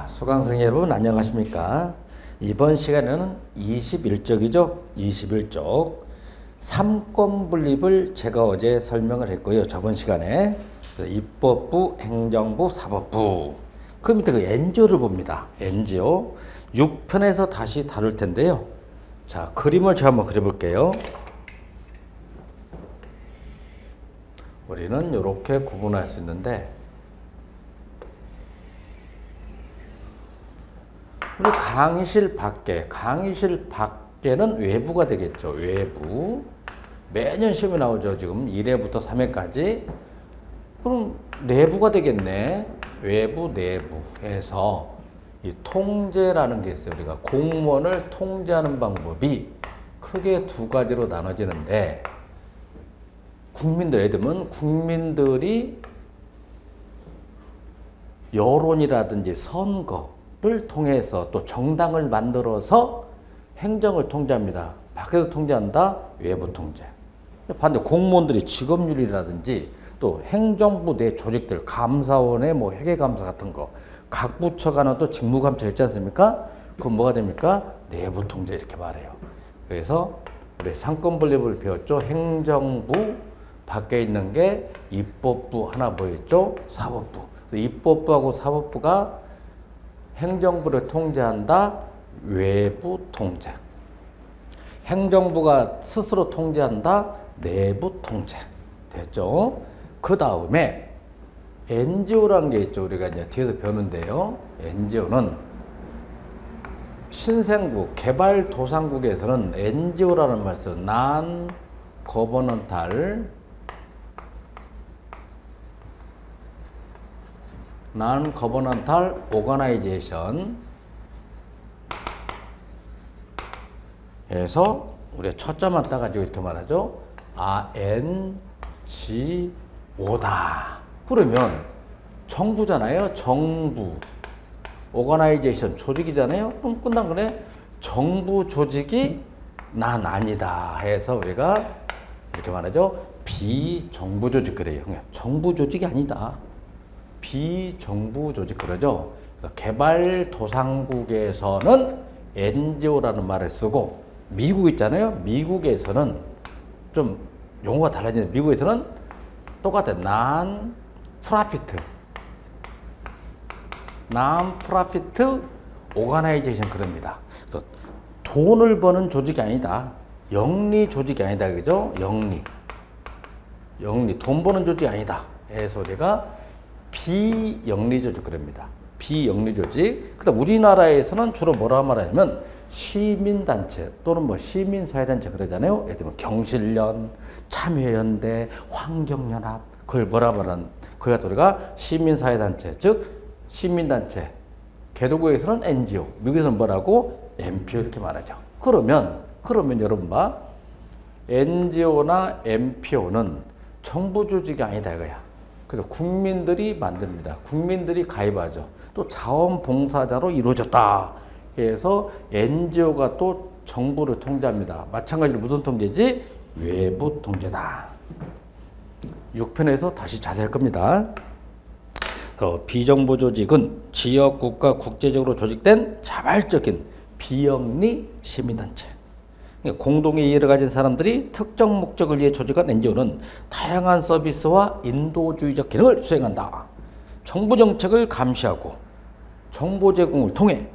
자, 수강생 여러분 안녕하십니까? 이번 시간에는 21쪽이죠. 21쪽 3권 분립을 제가 어제 설명을 했고요. 저번 시간에 입법부, 행정부, 사법부 그 밑에 그 NGO를 봅니다. NGO 6편에서 다시 다룰 텐데요. 자, 그림을 제가 한번 그려볼게요. 우리는 이렇게 구분할 수 있는데 우리 강의실 밖에는 외부가 되겠죠. 외부. 매년 시험에 나오죠. 지금 1회부터 3회까지. 그럼 내부가 되겠네. 외부, 내부 해서 이 통제라는 게 있어요. 우리가 공무원을 통제하는 방법이 크게 두 가지로 나눠지는데 예를 들면 국민들이 여론이라든지 선거를 통해서 또 정당을 만들어서 행정을 통제합니다. 밖에서 통제한다. 외부 통제. 반대 공무원들이 직업윤리라든지 또 행정부 내 조직들 감사원의 뭐 회계감사 같은 거 각 부처가 또 직무감찰 있지 않습니까? 그건 뭐가 됩니까? 내부 통제 이렇게 말해요. 그래서 우리 상권 분립을 배웠죠. 행정부 밖에 있는 게 입법부 하나 보였죠. 사법부. 입법부하고 사법부가 행정부를 통제한다. 외부 통제. 행정부가 스스로 통제한다. 내부 통제. 됐죠? 그 다음에 NGO라는 게 있죠. 우리가 이제 뒤에서 배우는데요. NGO는 신생국, 개발도상국에서는 NGO라는 말을 써요. Non-governmental organization 에서 우리가 첫자만 따가지고 이렇게 말하죠. NGO다. 그러면 정부잖아요. 정부. 오거나이제이션 조직이잖아요. 그럼 끝난 거네. 정부 조직이 난 아니다 해서 우리가 이렇게 말하죠. 비정부 조직 그래요. 정부 조직이 아니다. 비정부 조직 그러죠. 그래서 개발도상국에서는 NGO라는 말을 쓰고 미국 있잖아요. 미국에서는 좀 용어가 달라지는데 미국에서는 똑같아요. non-profit organization 그럽니다. 그래서 돈을 버는 조직이 아니다. 영리 조직이 아니다. 그죠? 영리. 돈 버는 조직이 아니다. 해서 우리가 비영리 조직 그럽니다. 비영리 조직. 그다음 우리나라에서는 주로 뭐라 말하냐면 시민단체 또는 뭐 시민사회단체 그러잖아요. 예를 들면 경실련, 참여연대, 환경연합 그걸 뭐라 말하는 그래서 우리가 시민사회단체 즉 시민단체. 개도국에서는 NGO, 미국에서는 뭐라고? NPO 이렇게 말하죠. 그러면 여러분 봐. NGO나 NPO는 정부 조직이 아니다 이거야. 그래서 국민들이 만듭니다. 국민들이 가입하죠. 또 자원봉사자로 이루어졌다. 그래서 NGO가 또 정부를 통제합니다. 마찬가지로 무슨 통제지? 외부 통제다. 6편에서 다시 자세히 할 겁니다. 비정부 조직은 지역, 국가, 국제적으로 조직된 자발적인 비영리 시민단체. 공동의 이해를 가진 사람들이 특정 목적을 위해 조직한 NGO는 다양한 서비스와 인도주의적 기능을 수행한다. 정부 정책을 감시하고 정보 제공을 통해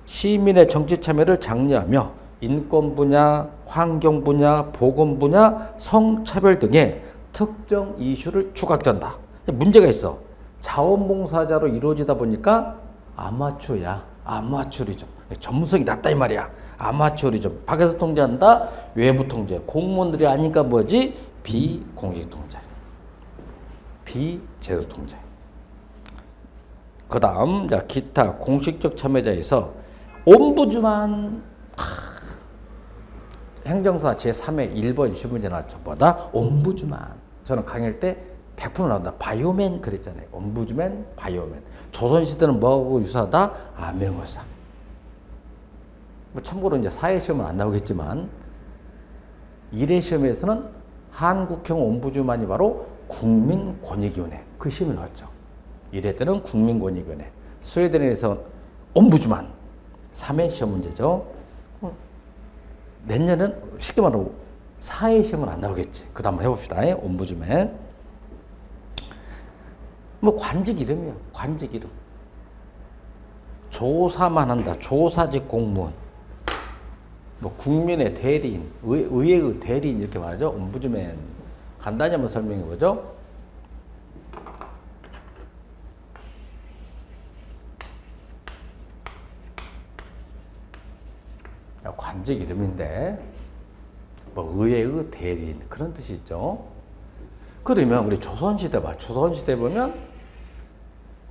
시민의 정치 참여를 장려하며 인권 분야, 환경 분야, 보건 분야, 성차별 등의 특정 이슈를 추각한다. 문제가 있어. 자원봉사자로 이루어지다 보니까 아마추어야. 아마추어리즘. 전문성이 낮다 이 말이야. 아마추어리즘. 밖에서 통제한다. 외부 통제. 공무원들이 아니까 뭐지? 비공식 통제. 비제도 통제. 그 다음 기타 공식적 참여자에서 옴부즈만 행정사 제3회 1번 시문제 나왔죠. 뭐다? 옴부즈만. 저는 강의할 때 100% 나온다. 바이오맨 그랬잖아요. 옴부즈맨, 바이오맨. 조선시대는 뭐하고 유사하다? 암행어사. 뭐 참고로 이제 사회시험은 안 나오겠지만 1회 시험에서는 한국형 옴부즈만이 바로 국민권익위원회. 그 시험이 나왔죠. 1회 때는 국민권익위원회. 스웨덴에서 옴부즈만 3회 시험 문제죠. 내년은 쉽게 말하고 4회 시험은 안 나오겠지. 그 다음 한번 해봅시다. 옴부즈맨. 뭐 관직 이름이야. 관직 이름. 조사만 한다. 조사직 공무원. 뭐 국민의 대리인, 의회의 대리인 이렇게 말하죠. 옴부즈맨. 간단히 한번 설명해 보죠. 관직 이름인데 뭐 의회의 대리인 그런 뜻이 있죠. 그러면 우리 조선시대 봐. 조선시대 보면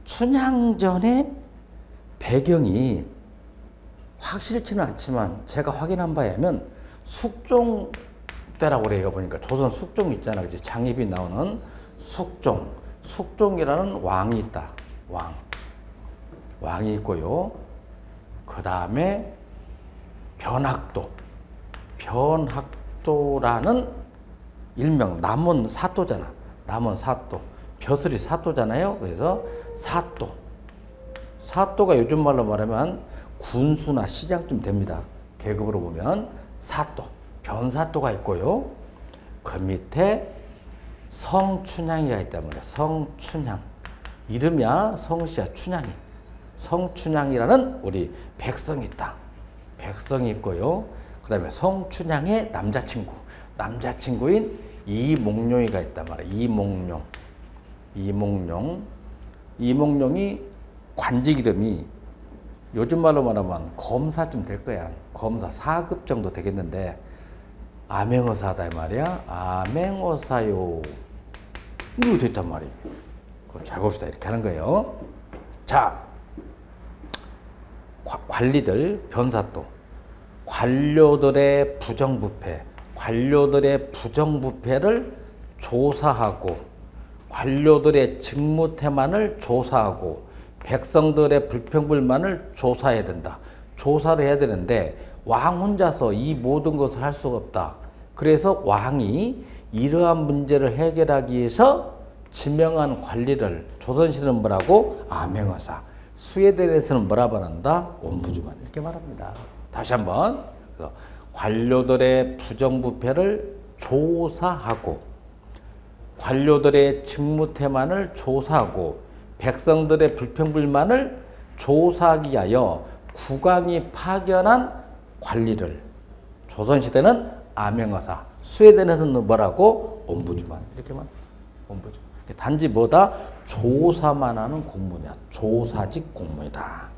춘향전의 배경이 확실치는 않지만 제가 확인한 바에 하면 숙종 때라고 그래요. 보니까 조선 숙종 있잖아. 그치? 장입이 나오는 숙종. 숙종이라는 왕이 있다. 왕이 있고요. 그 다음에 변학도. 변학도라는 일명 남원 사또잖아. 남원 사또. 벼슬이 사또잖아요. 그래서 사또. 사또가 요즘 말로 말하면 군수나 시장쯤 됩니다. 계급으로 보면 사또. 변사또가 있고요. 그 밑에 성춘향이가 있단 말이야. 성춘향. 이름이야 성씨야 춘향이. 성춘향이라는 우리 백성이 있다. 백성이 있고요. 그 다음에 성춘향의 남자친구. 남자친구인 이몽룡이가 있단 말이야. 이몽룡이 관직 이름이 요즘 말로 말하면 검사쯤 될 거야. 검사 4급 정도 되겠는데 암행어사다 이 말이야. 암행어사요. 이거 됐단 말이에요. 그럼 잘 봅시다. 이렇게 하는 거예요. 자, 관리들 변사또. 관료들의 부정부패. 관료들의 부정부패를 조사하고 관료들의 직무태만을 조사하고 백성들의 불평불만을 조사해야 된다. 조사를 해야 되는데 왕 혼자서 이 모든 것을 할 수가 없다. 그래서 왕이 이러한 문제를 해결하기 위해서 지명한 관리를 조선시대는 뭐라고? 암행어사. 스웨덴에서는 뭐라 말한다? 옴부즈만. 이렇게 말합니다. 다시 한번. 그래서 관료들의 부정부패를 조사하고 관료들의 직무태만을 조사하고 백성들의 불평불만을 조사하기 위하여 국왕이 파견한 관리를 조선시대는 암행어사, 스웨덴에서는 뭐라고? 옴부즈만. 이렇게 말. 옴부즈만. 단지 뭐다? 조사만 하는 공무원이야. 조사직 공무원이다.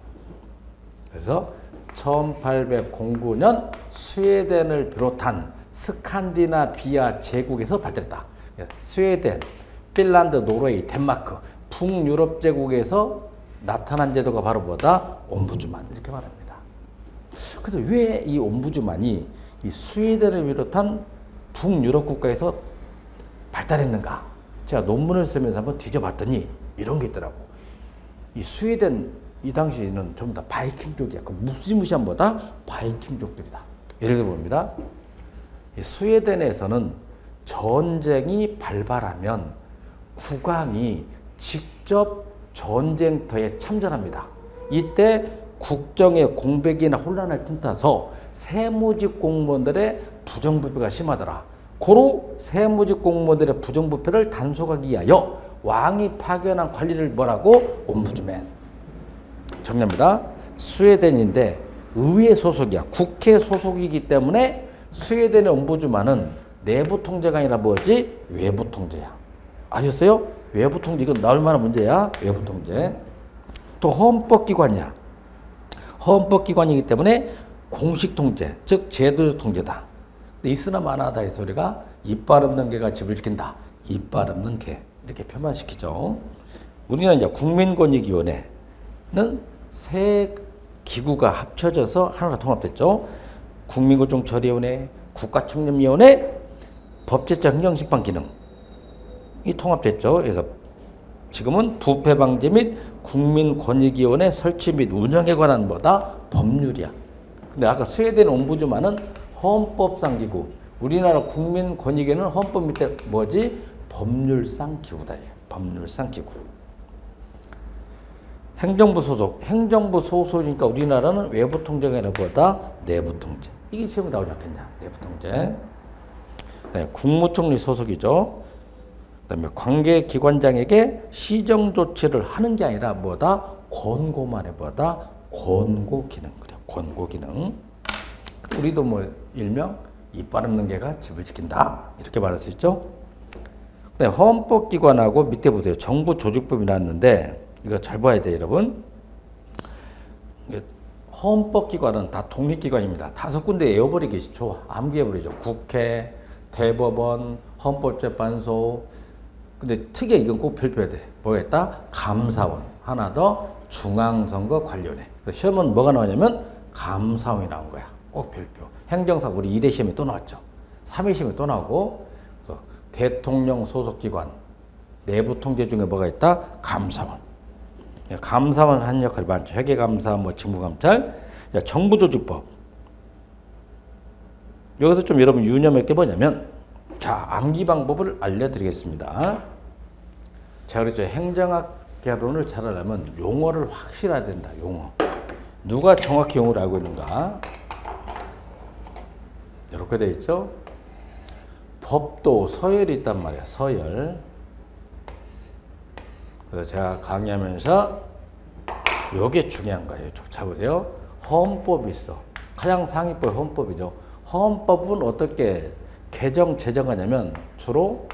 그래서 1809년 스웨덴을 비롯한 스칸디나비아 제국에서 발달했다. 스웨덴, 핀란드, 노르웨이, 덴마크, 북유럽 제국에서 나타난 제도가 바로 뭐다? 옴부즈만. 이렇게 말합니다. 그래서 왜 이 옴부즈만이 이 스웨덴을 비롯한 북유럽 국가에서 발달했는가? 제가 논문을 쓰면서 한번 뒤져봤더니 이런 게 있더라고. 이 스웨덴 이 당시에는 전부 다 바이킹족이야. 그 무시무시한 뭐다? 바이킹족들이다. 예를 들어 봅니다. 이 스웨덴에서는 전쟁이 발발하면 국왕이 직접 전쟁터에 참전합니다. 이때 국정의 공백이나 혼란을 틈타서 세무직 공무원들의 부정부패가 심하더라. 고로 세무직 공무원들의 부정부패를 단속하기 위하여 왕이 파견한 관리를 뭐라고? 옴부즈맨. 정리합니다. 스웨덴인데 의회 소속이야. 국회 소속이기 때문에 스웨덴의 옴부즈만은 내부 통제가 아니라 뭐지? 외부 통제야. 아셨어요? 외부 통제. 이건 나올 만한 문제야. 외부 통제. 또 헌법기관이야. 헌법기관이기 때문에 공식 통제, 즉 제도적 통제다. 있으나 마나다 이 소리가 이빨 없는 개가 집을 지킨다. 이빨 없는 개. 이렇게 표현시키죠. 우리는 이제 국민권익위원회는 세 기구가 합쳐져서 하나로 통합됐죠. 국민고증처리위원회, 국가청렴위원회, 법제처 행정심판 기능이 통합됐죠. 그래서 지금은 부패방지 및 국민권익위원회 설치 및 운영에 관한 뭐다? 법률이야. 근데 아까 스웨덴 옴부즈만은 헌법상 기구, 우리나라 국민권익위는 헌법 밑에 뭐지? 법률상 기구다. 법률상 기구. 행정부 소속, 행정부 소속이니까 우리나라는 외부 통제가 아니라 뭐다? 내부 통제. 이게 시험에 나오지 않겠냐? 내부 통제. 네, 국무총리 소속이죠. 그다음에 관계기관장에게 시정 조치를 하는 게 아니라 뭐다? 권고만 해 뭐다? 권고 기능. 그래, 권고 기능. 우리도 뭐 일명 이빨 없는 개가 집을 지킨다 이렇게 말할 수 있죠. 그다음에 헌법기관하고 밑에 보세요. 정부 조직법이 나왔는데 이거 잘 봐야 돼요, 여러분. 헌법기관은 다 독립기관입니다. 5군데 외워버리기 좋아. 암기해버리죠. 국회, 대법원, 헌법재판소. 근데 특이하게 이건 꼭 별표해야 돼. 뭐겠다? 감사원. 하나 더 중앙선거 관련해. 시험은 뭐가 나오냐면 감사원이 나온 거야. 꼭 별표. 행정사 우리 2대 시험이 또 나왔죠. 3회 시험이 또 나오고. 그래서 대통령 소속기관 내부 통제 중에 뭐가 있다? 감사원. 감사원 한 역할이 많죠. 회계감사, 뭐 직무감찰, 정부조직법. 여기서 좀 여러분 유념할 게 뭐냐면, 자, 암기 방법을 알려드리겠습니다. 자, 그렇죠. 행정학 개론을 잘하려면 용어를 확실해야 된다. 용어. 누가 정확히 용어를 알고 있는가? 이렇게 돼 있죠. 법도 서열이 있단 말이야. 서열. 그래서 제가 강의하면서 이게 중요한 거예요. 자 보세요. 헌법이 있어. 가장 상위법 헌법이죠. 헌법은 어떻게 개정, 제정하냐면 주로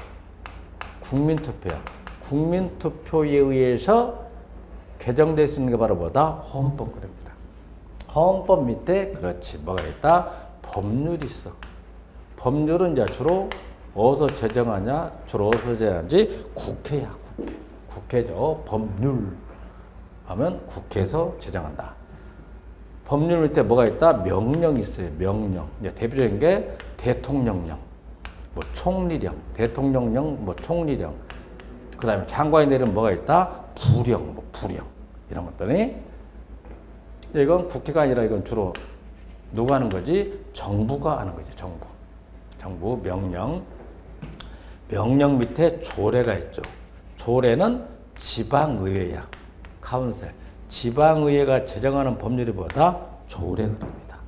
국민투표야. 국민투표에 의해서 개정될 수 있는 게 바로 뭐다? 헌법입니다. 헌법 밑에 그렇지 뭐가 있다? 법률이 있어. 법률은 이제 주로 어디서 제정하냐? 주로 어디서 제정하지? 국회야. 국회죠. 법률 하면 국회에서 제정한다. 법률 밑에 뭐가 있다? 명령이 있어요. 명령. 이제 대표적인 게 대통령령, 뭐 총리령, 대통령령, 뭐 총리령. 그 다음에 장관이 내리면 뭐가 있다? 부령, 뭐 부령. 이런 것들이. 이건 국회가 아니라 이건 주로 누가 하는 거지? 정부가 하는 거지. 정부 명령. 명령 밑에 조례가 있죠. 조례는 지방의회야. 카운셀. 지방의회가 제정하는 법률이 뭐다? 조례입니다.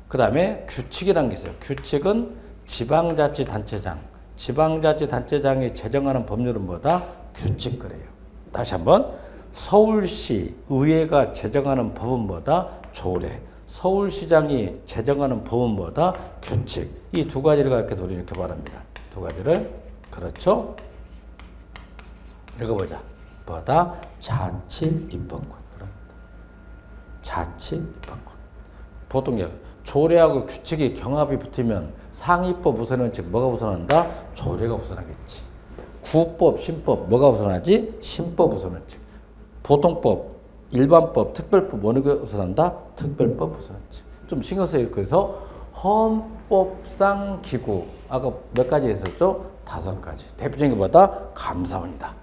그 다음에 규칙이라는 게 있어요. 규칙은 지방자치단체장. 지방자치단체장이 제정하는 법률은 뭐다? 규칙거래요. 다시 한번. 서울시 의회가 제정하는 법은 뭐다? 조례. 서울시장이 제정하는 법은 뭐다? 규칙. 이 두 가지를 가르쳐서 우리 이렇게 말합니다. 두 가지를. 그렇죠? 읽어보자. 뭐다? 자치입법권. 자치입법권. 보통 조례하고 규칙이 경합이 붙으면 상위법 우선은 즉 뭐가 우선한다? 조례가 우선하겠지. 구법, 신법 뭐가 우선하지? 신법 우선은 즉. 보통법, 일반법, 특별법 뭐가 우선한다? 특별법 우선은 즉. 좀 신경 써요. 그래서 헌법상 기구 아까 몇 가지 있었죠? 5가지. 대표적인 게 뭐다? 감사원이다.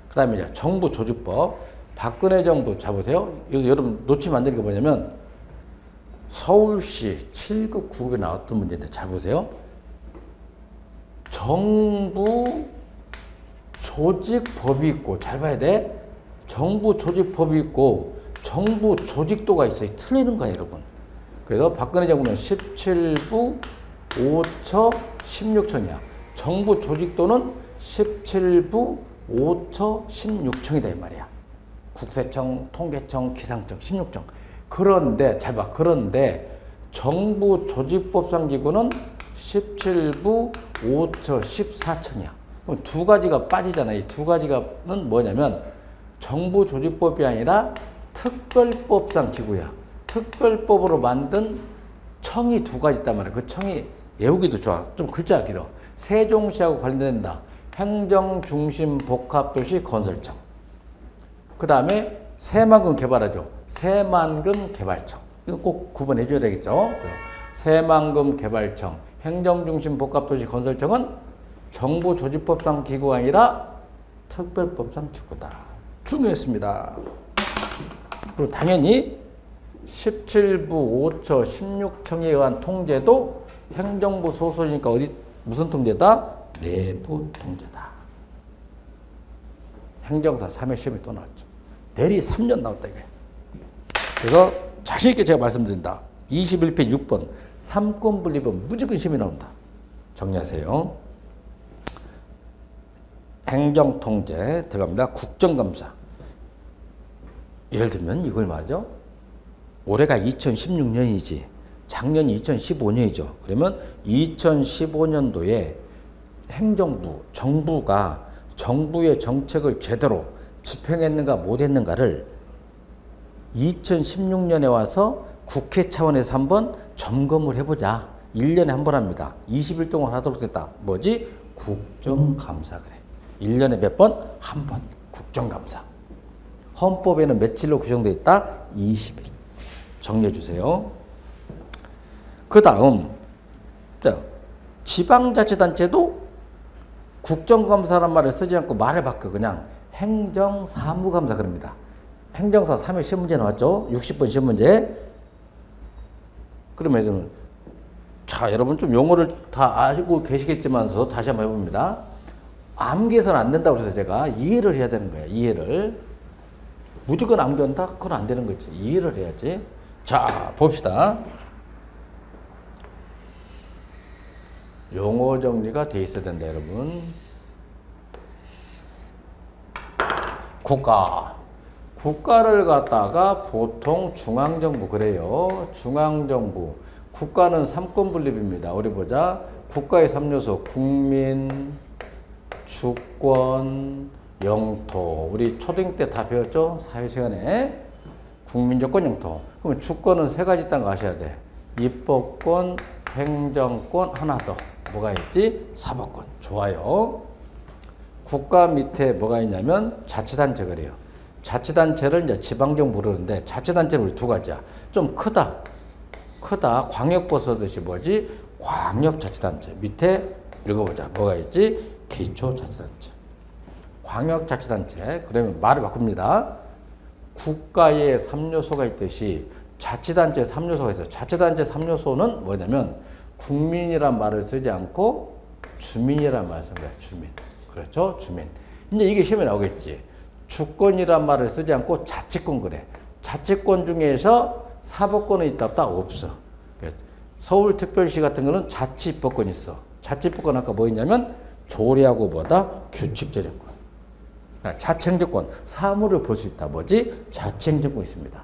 그 다음에 이제 정부 조직법. 박근혜 정부, 자 보세요. 여기서 여러분 놓치면 안 되는 게 뭐냐면 서울시 7급 9급에 나왔던 문제인데 잘 보세요. 정부 조직법이 있고, 잘 봐야 돼. 정부 조직법이 있고 정부 조직도가 있어요. 틀리는 거야, 여러분. 그래서 박근혜 정부는 17부 5처 16청이야. 정부 조직도는 17부 5처 16청이다 이 말이야. 국세청, 통계청, 기상청 16청. 그런데 잘 봐. 그런데 정부 조직법상 기구는 17부 5처 14청이야. 그럼 두 가지가 빠지잖아. 이 두 가지가는 뭐냐면 정부 조직법이 아니라 특별법상 기구야. 특별법으로 만든 청이 두 가지 있단 말이야. 그 청이 외우기도 좋아. 좀 글자가 길어. 세종시하고 관련된다. 행정중심복합도시 건설청. 그 다음에 새만금 개발하죠. 새만금 개발청. 이거 꼭 구분해 줘야 되겠죠. 새만금 개발청, 행정중심복합도시 건설청은 정부 조직법상 기구가 아니라 특별법상 기구다. 중요했습니다. 그리고 당연히 17부 5처 16청에 의한 통제도 행정부 소속이니까 어디 무슨 통제다? 내부 통제다. 행정사 3회 시험이 또 나왔죠. 내리 3년 나왔다 이거예요. 그래서 자신있게 제가 말씀드린다. 21페이지 6번. 삼권 분립은 무조건 시험이 나온다. 정리하세요. 행정통제 들어갑니다. 국정감사. 예를 들면 이걸 말이죠. 올해가 2016년이지. 작년이 2015년이죠. 그러면 2015년도에 행정부, 정부가 정부의 정책을 제대로 집행했는가 못했는가를 2016년에 와서 국회 차원에서 한번 점검을 해보자. 1년에 한 번 합니다. 20일 동안 하도록 됐다. 뭐지? 국정감사 그래. 1년에 몇 번? 한 번. 국정감사. 헌법에는 며칠로 구성되어 있다? 20일. 정리해 주세요. 그 다음 지방자치단체도 국정감사란 말을 쓰지 않고 말을 바꿔 그냥 행정사무감사 그럽니다. 행정사 3회 시험문제 나왔죠? 60번 시험문제. 그러면 자 여러분 좀 용어를 다 아시고 계시겠지만서 다시 한번 해봅니다. 암기해서는 안 된다고 해서 제가 이해를 해야 되는 거예요. 이해를. 무조건 암기한다? 그건 안 되는 거지. 이해를 해야지. 자 봅시다. 용어 정리가 돼 있어야 된다 여러분. 국가를 갖다가 보통 중앙정부 그래요. 중앙정부. 국가는 삼권 분립입니다. 우리 보자. 국가의 3요소 국민, 주권, 영토. 우리 초등 때 다 배웠죠? 사회시간에. 국민, 주권, 영토. 그러면 주권은 세 가지 있다는 거 아셔야 돼. 입법권, 행정권, 하나 더. 뭐가 있지? 사법권. 좋아요. 국가 밑에 뭐가 있냐면 자치단체 그래요. 자치단체를 이제 지방정부 부르는데 자치단체는 우리 두 가지야. 좀 크다. 광역부 쓰듯이 뭐지? 광역자치단체. 밑에 읽어보자. 뭐가 있지? 기초자치단체. 광역자치단체. 그러면 말을 바꿉니다. 국가에 3요소가 있듯이 자치단체 3요소가 있어요. 자치단체 3요소는 뭐냐면 국민이란 말을 쓰지 않고 주민이란 말을 쓴 거야. 주민. 그렇죠? 주민. 이제 이게 시험에 나오겠지. 주권이란 말을 쓰지 않고 자치권 그래. 자치권 중에서 사법권은 있다 없다? 없어. 서울특별시 같은 거는 자치입법권이 있어. 자치입법권 아까 뭐 있냐면 조례하고 뭐다? 규칙제정권. 자치행정권. 사무를 볼 수 있다. 뭐지? 자치행정권 있습니다.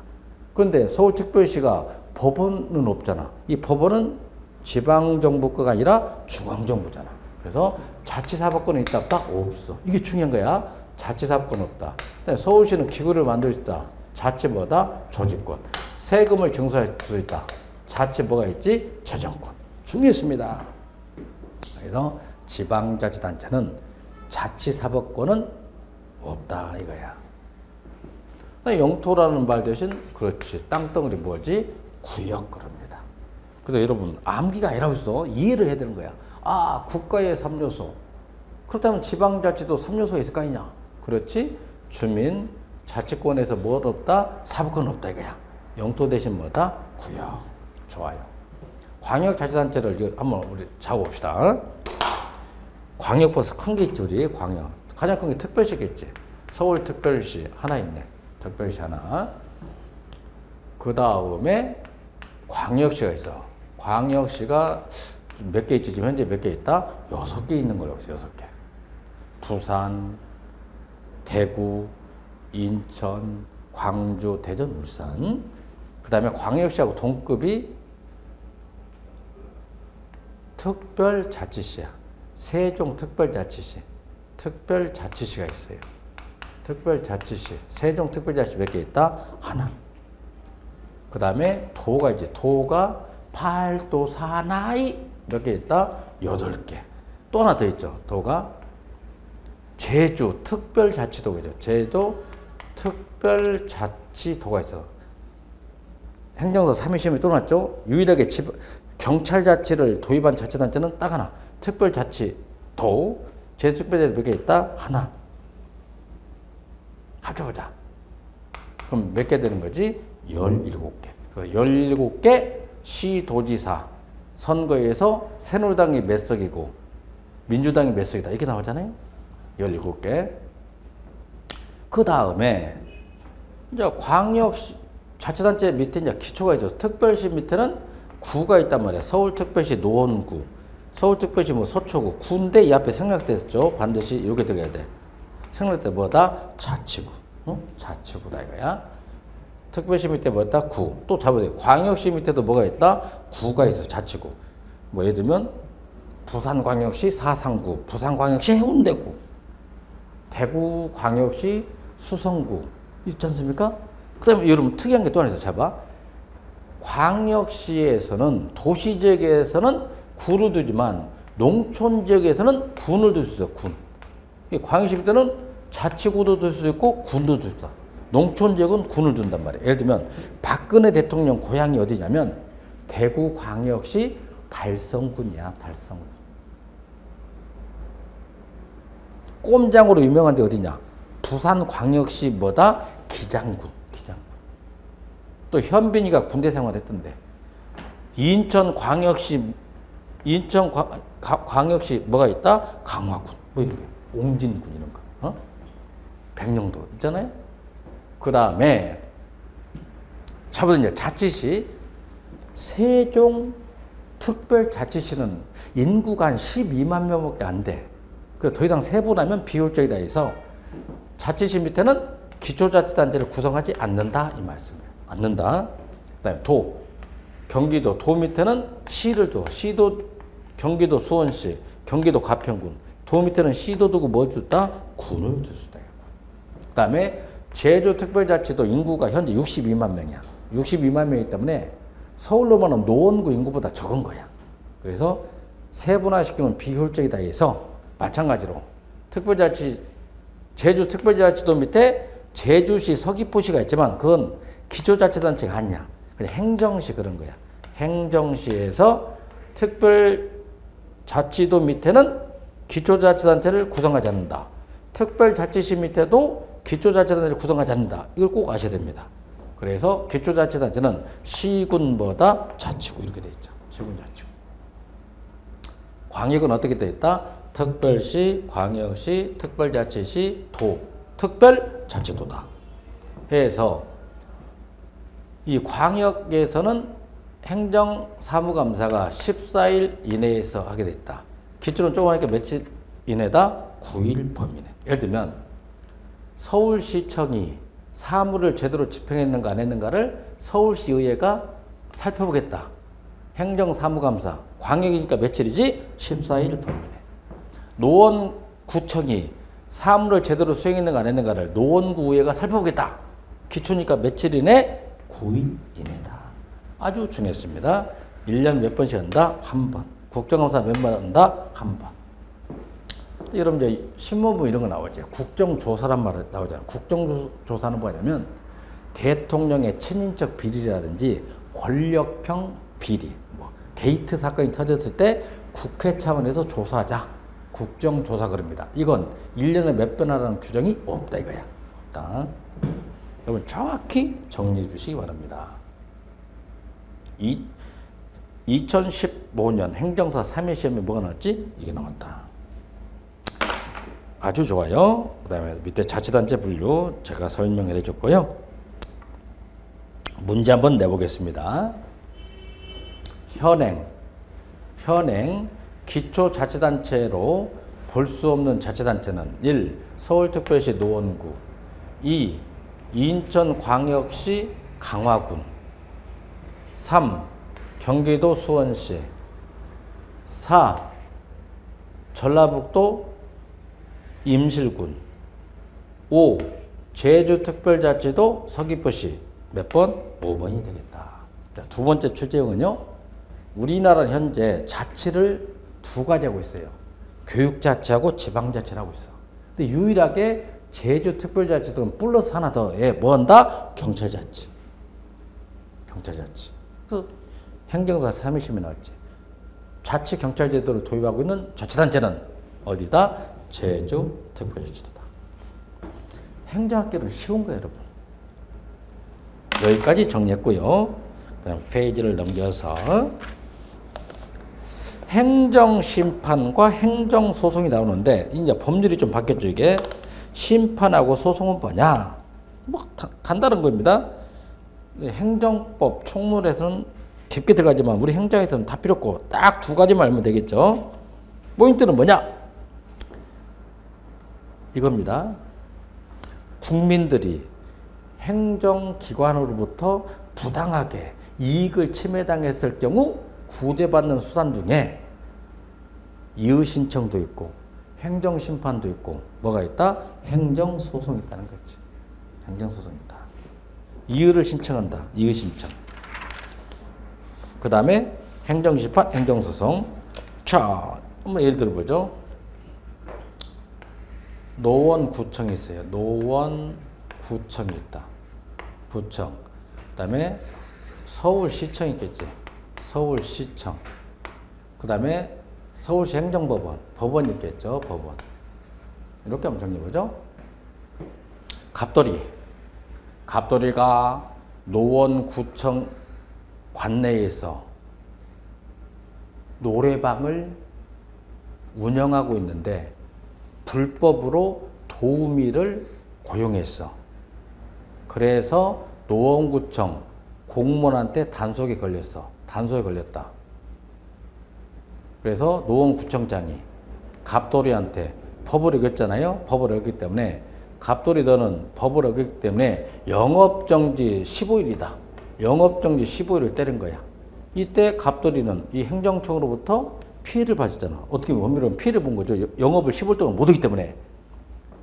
그런데 서울특별시가 법원은 없잖아. 이 법원은 지방정부 거가 아니라 중앙정부잖아. 그래서 자치사법권은 있다 없다? 없어. 이게 중요한 거야. 자치사법권 없다. 서울시는 기구를 만들 수 있다. 자치 뭐다? 조직권. 세금을 증서할 수 있다. 자치 뭐가 있지? 재정권. 중요했습니다. 그래서 지방자치단체는 자치사법권은 없다 이거야. 영토라는 말 대신 그렇지. 땅덩어리 뭐지? 구역 그럽니다. 그래서 여러분 암기가 아니라고 했어. 이해를 해야 되는 거야. 아 국가의 3요소. 그렇다면 지방자치도 3요소가 있을 거 아니냐. 그렇지. 주민, 자치권에서 뭘 없다? 사법권 없다 이거야. 영토 대신 뭐다? 구역. 좋아요. 광역자치단체를 한번 우리 잡아봅시다. 광역버스 큰 게 있지 우리 광역. 가장 큰 게 특별시겠지. 서울특별시 하나 있네. 특별시 하나. 그 다음에 광역시가 있어. 광역시가 몇 개 있지? 지금 현재 몇 개 있다? 6개 있는 걸로 알고 있어. 6개. 부산, 대구, 인천, 광주, 대전, 울산. 그 다음에 광역시하고 동급이 특별자치시야. 세종특별자치시. 특별자치시가 있어요. 특별자치시. 세종특별자치시 몇 개 있다? 하나. 그 다음에 도가 있지. 도가 팔도, 사나이 몇 개 있다? 8개. 또 하나 더 있죠. 도가 제주 특별자치도가 있죠. 제주 특별자치도가 있어. 행정사 3위 시험에 또 나왔죠. 유일하게 경찰자치를 도입한 자치단체는 딱 하나. 특별자치도. 제주 특별자치 몇 개 있다? 하나. 합쳐보자. 그럼 몇 개 되는 거지? 17개. 17개 시도지사 선거에서 새누리당이 몇 석이고 민주당이 몇 석이다. 이렇게 나오잖아요. 17개. 그 다음에 이제 광역 자치단체 밑에 이제 기초가 있죠. 특별시 밑에는 구가 있단 말이야. 서울특별시 노원구, 서울특별시 뭐 서초구, 구인데 이 앞에 생략됐죠. 반드시 이렇게 들어가야 돼. 생략 때 뭐다? 자치구. 자치구다 이거야. 특별시 밑에 뭐다? 구. 또 잡아야 돼. 광역시 밑에도 뭐가 있다? 구가 있어. 자치구. 뭐 예를 들면 부산광역시 사상구, 부산광역시 해운대구, 대구광역시 수성구 있지 않습니까? 그 다음에 여러분 특이한 게 또 하나 있어. 잡아. 광역시에서는 도시지역에서는 구를 두지만 농촌지역에서는 군을 둘 수 있어. 군. 광역시 밑에는 자치구도 둘 수 있고 군도 둘 수 있어. 농촌지역은 군을 둔단 말이에요. 예를 들면 박근혜 대통령 고향이 어디냐면 대구광역시 달성군이야. 달성군. 꼼장으로 유명한 데 어디냐? 부산광역시 뭐다? 기장군. 기장군. 또 현빈이가 군대 생활했던데. 인천광역시 뭐가 있다? 강화군. 뭐 이런 게. 옹진군 이런 거. 백령도 있잖아요. 그 다음에 차보든 자치시 세종특별자치시는 인구가 한 12만 명밖에 안 돼. 그 더 이상 세분하면 비효율적이다 해서 자치시 밑에는 기초자치단체를 구성하지 않는다 이 말씀이에요. 않는다. 그다음에 경기도 도 밑에는 시를 줘. 시도 경기도 수원시, 경기도 가평군. 도 밑에는 시도 두고 뭐 줬다? 군을 줄 수다. 그다음에 제주특별자치도 인구가 현재 62만 명이야. 62만 명이기 때문에 서울로만 하면 노원구 인구보다 적은 거야. 그래서 세분화시키면 비효율적이다 해서 마찬가지로 제주특별자치도 밑에 제주시, 서귀포시가 있지만 그건 기초자치단체가 아니야. 그냥 행정시 그런 거야. 행정시에서 특별자치도 밑에는 기초자치단체를 구성하지 않는다. 특별자치시 밑에도 기초자치단체를 구성하지 않는다. 이걸 꼭 아셔야 됩니다. 그래서 기초자치단체는 시군보다 자치구 이렇게 돼 있죠. 시군 자치구. 광역은 어떻게 돼 있다? 특별시, 광역시, 특별자치시, 도, 특별자치도다. 해서 이 광역에서는 행정사무감사가 14일 이내에서 하게 돼 있다. 기초는 조금 하니까 며칠 이내다? 9일 범위네. 예를 들면 서울시청이 사무를 제대로 집행했는가 안 했는가를 서울시의회가 살펴보겠다. 행정사무감사. 광역이니까 며칠이지? 14일 범위네. 노원구청이 사무를 제대로 수행했는가 안 했는가를 노원구의회가 살펴보겠다. 기초니까 며칠 이내? 9일 이내다. 아주 중요했습니다. 1년 몇 번씩 한다? 한 번. 국정감사 몇 번 한다? 한 번. 여러분 이제 신문부 이런 거 나오죠. 국정조사란 말 나오잖아요. 국정조사는 뭐냐면 대통령의 친인척 비리라든지 권력형 비리, 뭐 게이트 사건이 터졌을 때 국회 차원에서 조사하자. 국정조사 그럽니다. 이건 1년에 몇 번 하라는 규정이 없다 이거야. 없다. 여러분 정확히 정리해 주시기 바랍니다. 2015년 행정사 3회 시험에 뭐가 나왔지? 이게 나왔다. 아주 좋아요. 그 다음에 밑에 자치단체 분류 제가 설명을 해줬고요. 문제 한번 내보겠습니다. 현행 기초자치단체로 볼 수 없는 자치단체는 1. 서울특별시 노원구 2. 인천광역시 강화군 3. 경기도 수원시 4. 전라북도 임실군 5. 제주특별자치도 서귀포시 몇 번? 5번이 되겠다. 자, 두 번째 주제형은요. 우리나라는 현재 자치를 두 가지 하고 있어요. 교육자치하고 지방자치를 하고 있어. 근데 유일하게 제주특별자치도는 플러스 하나 더에 뭐 한다? 경찰자치. 경찰자치. 그 행정사 3회 시험에 나왔지. 자치경찰제도를 도입하고 있는 자치단체는 어디다? 제주특별자치도다. 행정학계로 쉬운 거예요, 여러분. 여기까지 정리했고요. 그다음 페이지를 넘겨서 행정심판과 행정소송이 나오는데 이제 법률이 좀 바뀌었죠. 이게 심판하고 소송은 뭐냐? 뭐 간단한 겁니다. 행정법 총론에서는 깊게 들어가지만 우리 행정에서는 다 필요 없고 딱 두 가지만 알면 되겠죠. 포인트는 뭐냐? 이겁니다. 국민들이 행정기관으로부터 부당하게 이익을 침해당했을 경우 구제받는 수단 중에 이의신청도 있고 행정심판도 있고 뭐가 있다? 행정소송이 있다는 거지. 행정소송이다. 이의를 신청한다. 이의신청. 그 다음에 행정심판, 행정소송. 자, 한번 예를 들어보죠. 노원구청이 있어요. 노원구청이 있다. 구청. 그 다음에 서울시청이 있겠지. 서울시청. 그 다음에 서울시 행정법원. 법원이 있겠죠. 법원. 이렇게 한번 정리해보죠. 갑돌이. 갑돌이가 노원구청 관내에서 노래방을 운영하고 있는데 불법으로 도우미를 고용했어. 그래서 노원구청 공무원한테 단속에 걸렸어. 단속에 걸렸다. 그래서 노원구청장이 갑돌이한테 법을 어겼잖아요. 법을 어겼기 때문에 갑돌이 너는 법을 어겼기 때문에 영업정지 15일이다. 영업정지 15일을 때린 거야. 이때 갑돌이는 이 행정청으로부터 피해를 받았잖아. 어떻게 보면 원미로는 피해를 본 거죠. 영업을 15일 동안 못 하기 때문에.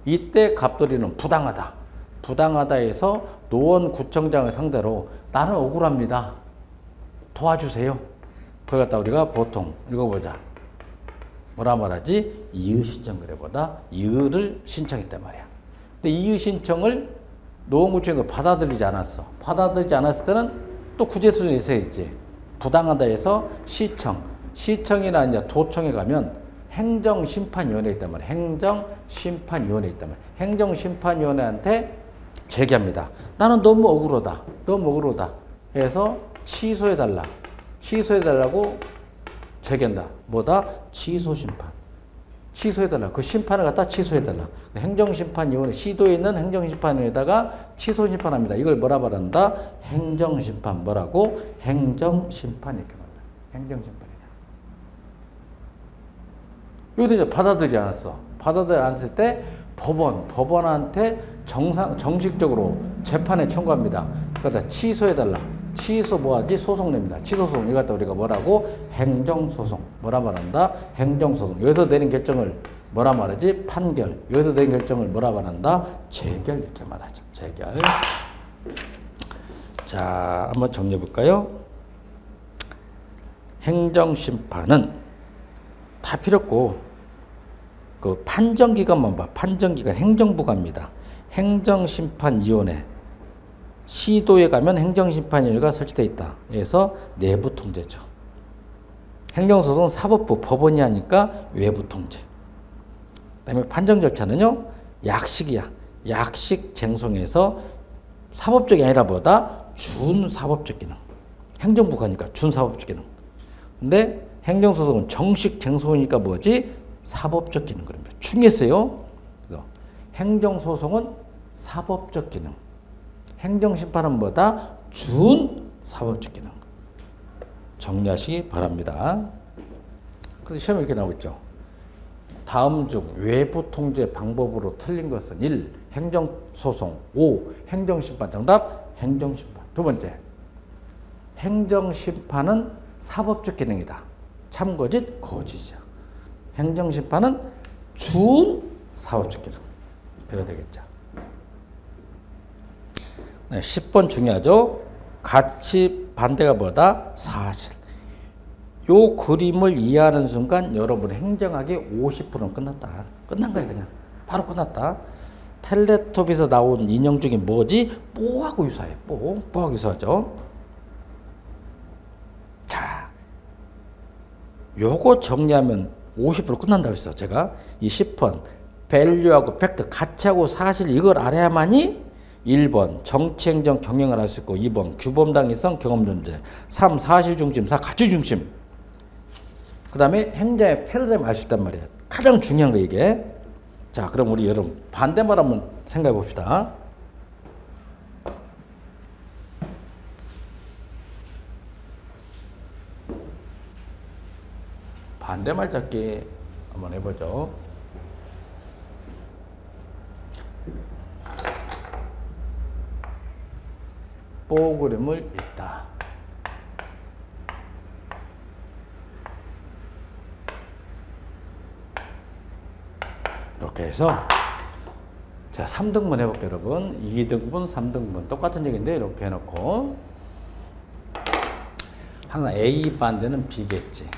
이때 갑돌이는 부당하다. 부당하다 해서 노원구청장을 상대로 나는 억울합니다. 도와주세요. 그걸 갖다 우리가 보통 읽어보자. 뭐라 말하지? 이의신청거래보다 이의를 신청했단 말이야. 근데 이의신청을 노원구청에서 받아들이지 않았어. 받아들이지 않았을 때는 또 구제수준에 있어야지. 부당하다 해서 시청. 시청이나 이제 도청에 가면 행정심판위원회에 있단 말이야. 행정심판위원회에 있단 말이야. 행정심판위원회한테 제기합니다. 나는 너무 억울하다. 너무 억울하다. 해서 취소해달라. 취소해달라고 제기한다. 뭐다? 취소심판. 취소해달라. 그 심판을 갖다 취소해달라. 행정심판위원회, 시도에 있는 행정심판위원회에다가 취소심판합니다. 이걸 뭐라 말한다? 행정심판. 뭐라고? 행정심판 이렇게 말한다. 행정심판이다. 이것도 이제 받아들이지 않았어. 받아들이지 않았을 때 법원한테 정식적으로 재판에 청구합니다. 그러다 취소해달라. 취소 뭐하지? 소송 냅니다. 취소소송. 이거 갖다 우리가 뭐라고? 행정소송. 뭐라 말한다? 행정소송. 여기서 내린 결정을 뭐라 말하지? 판결. 여기서 내린 결정을 뭐라 말한다? 재결. 이렇게 말하죠. 재결. 자, 한번 정리해 볼까요? 행정심판은 다 필요 없고 그 판정기관만 봐. 판정기관 행정부가입니다. 행정심판위원회. 시도에 가면 행정심판위원회가 설치되어 있다. 그래서 내부 통제죠. 행정소송은 사법부, 법원이 하니까 외부 통제. 그 다음에 판정 절차는요. 약식이야. 약식 쟁송에서 사법적이 아니라 보다 준사법적 기능. 행정부가 하니까 준사법적 기능. 근데 행정소송은 정식 쟁송이니까 뭐지? 사법적 기능. 그럽니다. 중요했어요. 그래서 행정소송은 사법적 기능. 행정심판은 뭐다? 준사법적 기능. 정리하시기 바랍니다. 그래서 시험에 이렇게 나오겠죠. 다음 중 외부 통제 방법으로 틀린 것은 1. 행정소송 5. 행정심판. 정답 행정심판. 두 번째 행정심판은 사법적 기능이다. 참거짓 거짓이야. 행정심판은 준사법적 기능. 들어야 되겠죠. 네, 10번 중요하죠. 가치 반대가 뭐다? 사실. 요 그림을 이해하는 순간 여러분의 행정학의 50%는 끝났다. 끝난 거야 그냥. 바로 끝났다. 텔레톱에서 나온 인형 중에 뭐지? 뽀하고 유사해. 뽀하고 유사하죠. 자, 요거 정리하면 50% 끝난다고 했어. 제가 이 10번 밸류하고 팩트, 가치하고 사실 이걸 알아야만이 1번 정치행정 경영을 할 수 있고 2번 규범당위성 경험존재 3. 사실중심 4. 가치중심. 그 다음에 행정의 패러다임을 알 수 있단 말이야. 가장 중요한 거 이게. 자, 그럼 우리 여러분 반대말 한번 생각해 봅시다. 반대말 찾기 한번 해보죠. 뽀그림을 읽다. 이렇게 해서 자 3등분 해볼게요 여러분. 2등분 3등분 똑같은 얘기인데 이렇게 해놓고 항상 A 반대는 B겠지.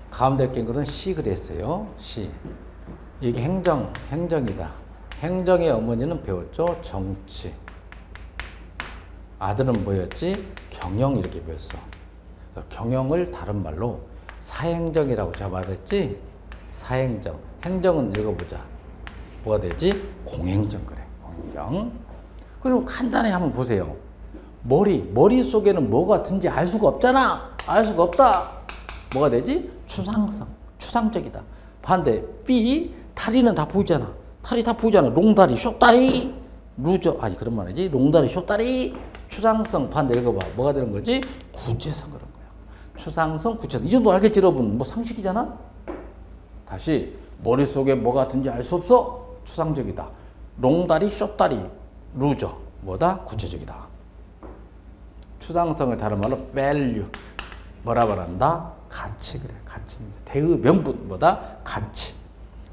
가운데 낀 것은 C 그랬어요. C. 이게 행정이다. 행정의 어머니는 배웠죠. 정치. 아들은 뭐였지? 경영 이렇게 배웠어. 경영을 다른 말로 사행정이라고 제가 말했지? 사행정. 행정은 읽어보자. 뭐가 되지? 공행정 그래. 공행정. 그리고 간단히 한번 보세요. 머릿속에는 뭐가 든지 알 수가 없잖아. 알 수가 없다. 뭐가 되지? 추상성. 추상적이다. 반대 B. 다리는 다 보이잖아. 다리 다 보이잖아. 롱다리, 숏다리, 루저. 아니 그런 말이지. 롱다리, 숏다리. 추상성 반대 읽어봐. 뭐가 되는 거지? 구체성 그런 거야. 추상성, 구체성. 이 정도 알겠지 여러분? 뭐 상식이잖아. 다시 머릿속에 뭐가 든지 알 수 없어? 추상적이다. 롱다리, 숏다리, 루저. 뭐다? 구체적이다. 추상성을 다른 말로 value. 뭐라 말한다? 가치 그래. 가치입니다. 대의 명분 뭐다? 가치.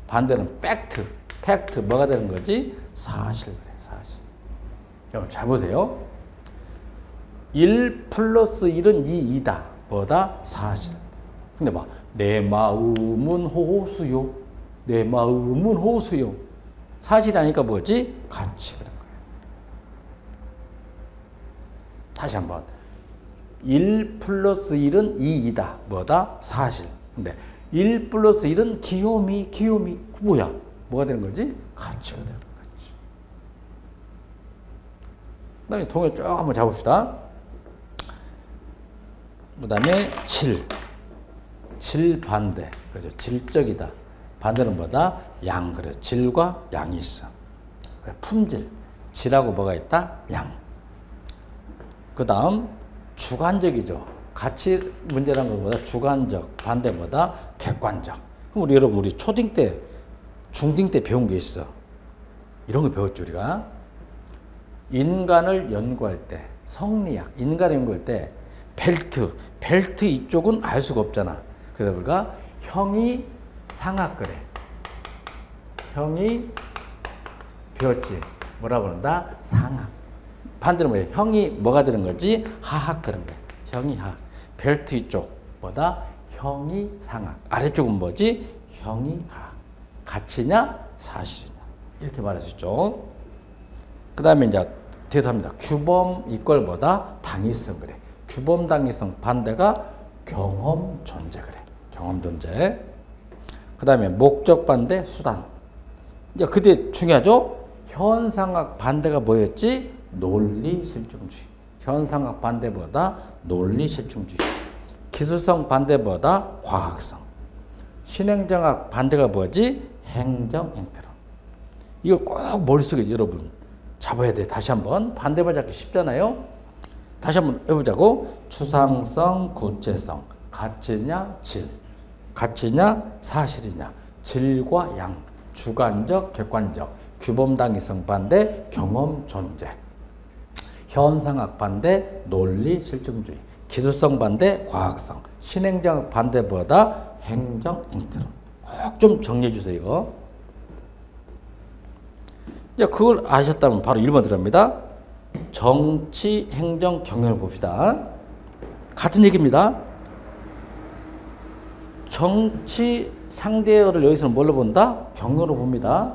반대는 fact. 팩트 뭐가 되는 거지? 사실 그래. 사실. 여러분 잘 보세요. 1 플러스 1은 2이다. 뭐다? 사실. 근데 봐. 내 마음은 호수요. 내 마음은 호수요. 사실이니까 뭐지? 가치 그런 거예요. 다시 한번. 1 플러스 1은 2이다. 뭐다? 사실. 근데 1 플러스 1은 귀요미. 그 뭐야? 뭐가 되는 거지? 가치가 되는 거지. 그 다음에 동요 쭉 한번 잡읍시다. 그 다음에 7 반대. 그렇죠. 질적이다. 반대는 뭐다? 양. 그래. 질과 양이 있어. 그래. 품질. 질하고 뭐가 있다? 양. 그 다음 주관적이죠. 가치 문제라는 것보다 주관적. 반대 뭐다? 객관적. 그럼 여러분 우리 초딩 때 중딩 때 배운 게 있어. 이런 거 배웠죠 우리가. 인간을 연구할 때 성리학 인간을 연구할 때 벨트 이쪽은 알 수가 없잖아. 그래서 우리가 형이 상학 그래. 형이 배웠지. 뭐라 그런다? 상학. 반대로 뭐예요? 형이 뭐가 되는 거지? 하학 그런 거야. 형이 하학. 벨트 이쪽 뭐다? 형이 상학. 아래쪽은 뭐지? 형이 하학. 가치냐 사실이냐 이렇게 말할 수 있죠. 그 다음에 이제 뒤에서 합니다. 규범 이꼴 뭐다? 당위성 그래. 규범 당위성 반대가 경험 존재 그래. 경험 존재. 그 다음에 목적 반대 수단. 이제 그때 중요하죠. 현상학 반대가 뭐였지? 논리 실증주의. 현상학 반대보다 논리 실증주의. 기술성 반대보다 과학성. 신행정학 반대가 뭐지? 행정 행태론. 이걸 꼭 머릿속에 여러분 잡아야 돼. 다시 한번 반대말 잡기 쉽잖아요. 다시 한번 해보자고. 추상성, 구체성, 가치냐, 질, 가치냐, 사실이냐, 질과 양, 주관적, 객관적, 규범 당위성 반대, 경험 존재, 현상학 반대, 논리 실증주의, 기술성 반대, 과학성, 신행정학 반대보다 행정 행태론. 꼭 좀 정리해 주세요, 이거. 이제 그걸 아셨다면 바로 1번 들어갑니다. 정치, 행정, 경영을 봅시다. 같은 얘기입니다. 정치 상대어를 여기서는 뭘로 본다? 경영으로 봅니다.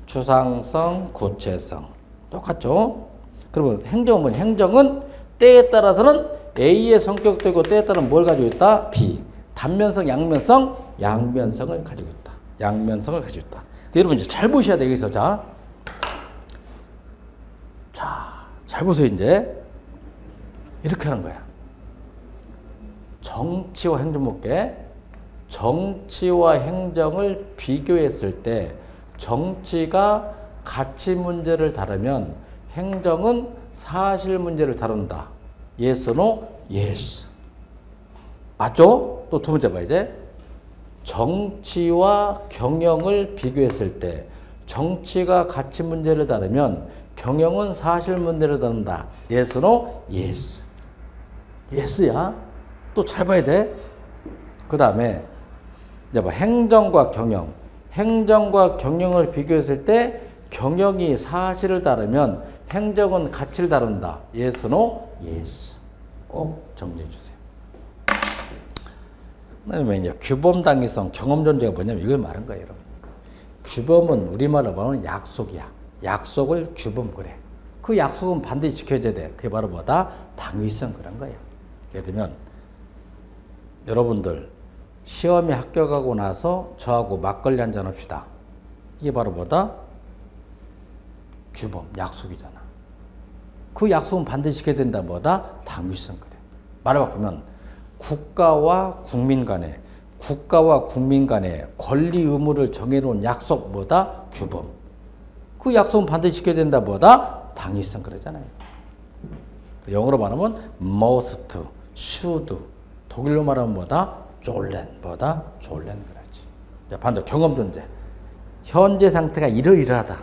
추상성, 구체성. 똑같죠? 그러면 행정은 뭐냐? 행정은 때에 따라서는 A의 성격도 있고 때에 따라서는 뭘 가지고 있다? B. 단면성, 양면성, 양면성을 가지고 있다. 양면성을 가지고 있다. 여러분 이제 잘 보셔야 돼요. 여기서 자, 잘 보세요. 이제 이렇게 하는 거야. 정치와 행정 볼게. 정치와 행정을 비교했을 때 정치가 가치 문제를 다루면 행정은 사실 문제를 다룬다. Yes, no? Yes. 맞죠? 또 두 번째 봐 이제. 정치와 경영을 비교했을 때 정치가 가치 문제를 다루면 경영은 사실 문제를 다룬다. Yes, no? Yes. Yes야. 또 잘 봐야 돼. 그 다음에 이제 뭐 행정과 경영. 행정과 경영을 비교했을 때 경영이 사실을 다루면 행정은 가치를 다룬다. Yes, no? Yes. 꼭 정리해 주세요. 그다음에 이제 규범 당위성, 경험 존재가 뭐냐면 이걸 말한 거예요, 여러분. 규범은 우리말로 말하면 약속이야. 약속을 규범 그래. 그 약속은 반드시 지켜져야 돼. 그게 바로 뭐다? 당위성 그런 거야. 예를 들면 여러분들 시험에 합격하고 나서 저하고 막걸리 한잔 합시다. 이게 바로 뭐다? 규범, 약속이잖아. 그 약속은 반드시 지켜야 된다. 뭐다? 당위성 그래. 말을 바꾸면 국가와 국민 간에 권리 의무를 정해놓은 약속 뭐다? 규범. 그 약속은 반드시 지켜야 된다. 뭐다? 당위성 그러잖아요. 영어로 말하면 must, should. 독일로 말하면 뭐다? 졸렌. 뭐다? 졸렌 그러지. 자, 반대로 경험 존재. 현재 상태가 이러이러하다.